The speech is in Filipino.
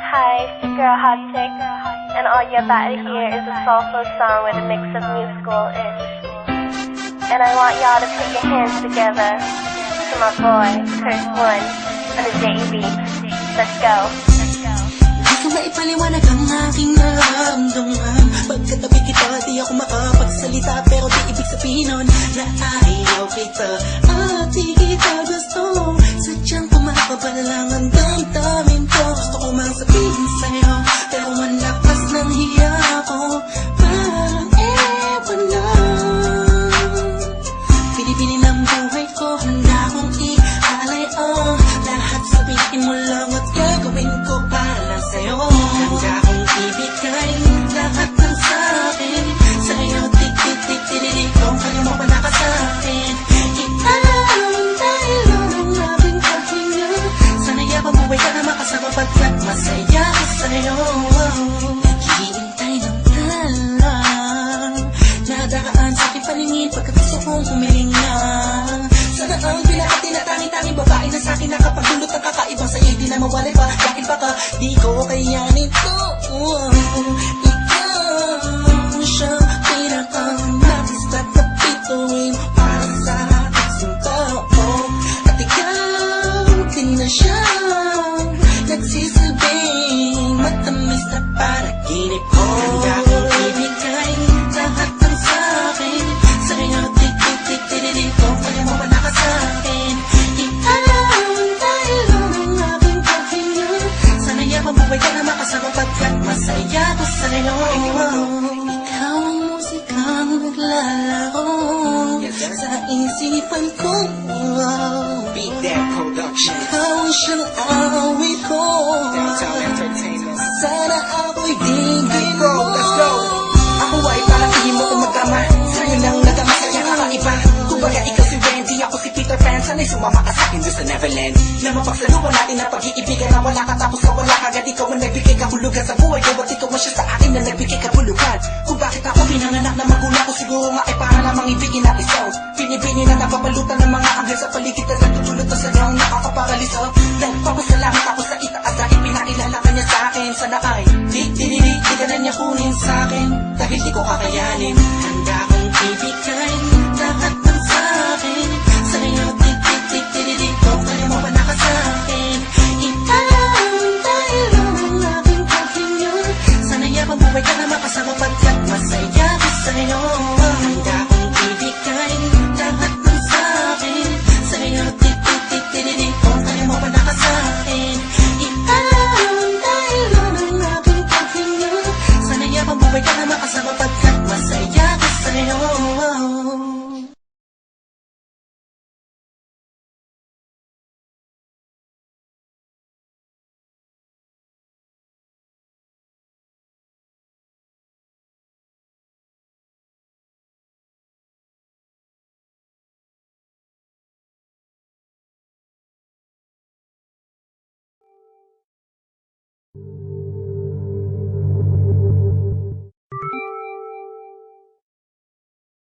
Hi, it's your girl Hot Chick, and all you're about to hear is a soulful song with a mix of musical-ish. And I want y'all to put your hands together to my boy, Curse One, on the JB. Let's go. Di ko maipaliwanag ang aking nararamdaman. Pagkatabi kita, di ako makapagsalita, pero di ibig sabihin nun na ayaw kita at di kita gusto. Sadyang pumapabala ang damdamin ko. Gusto ko mang sabihin sa'yo, pero malakas ng hiya ko. Parang ewan lang, pinipili ng buhay ko, handa akong ialay. Lahat sabihin mo lang at gagawin ko para lang sa'yo. Handa akong ibigay lahat ng sa'kin sa'yo. Tik-tik-tik-tik-tik, kung kaya mo pala ka sa'kin. Ialam dahil ang aking pahinga. Sana'y mabuhay ka na makasama pagkat masaya ko sa'yo. Naghihintay ng talang nadaraan sa aking paningin pagkat gusto kong humilinga. Sana ang pinakatinatanging-tanging babae na sa'kin nakapagdulot ng kakaibang sa'yo di na mawalay pa. Bakit baka di ko kayanin to? Ikaw siyang pinaka-nais at napituin para sa ating tao. At ikaw din na siyang nagsisilbing matamis na panaginip ko. Handa kong ibigay lahat ng sa'kin sa'yo. Tik-tik-tik-tik-tik, kung kaya mo pala ka sa'kin. Ialam dahil ang aking pahinga. Sana'y mabuhay ka na makasama pagkat masaya ko sa'yo. Ikaw ang musikang naglalaro sa isipan ko. Beat That Production. Ikaw ang siyang awit ko. Downtown Entertainment. Sana ako'y digin mo. Bro, let's go. Ako ay parang ihimo kung magkama. Sa'yo lang nagamasaya kakaiba. Kumbaga ikaw si Wendy, ako si Peter Pan. Sana'y sumama ka sa'kin doon sa Neverland. Na mapagsaluhan natin ang pag-iibigan na wala ka tapos ka wala kagad. Ikaw ang nagbigay kahulugan sa buhay ko. Ba't ikaw ang siya sa akin na nagbigay kabuluhan? Kung bakit ako pinanganak na magulang ko, siguro nga ay para lamang ibigin natin so. Pinipini na napapalutan ng mga anghel sa paligid na nagtutulot na sa niyang nakakaparaliso. Nagpapasalamat ako sa itaas dahil pinakilala ka niya sa'kin. Sana ay di ka na niya kunin sa'kin dahil di ko kakayanin.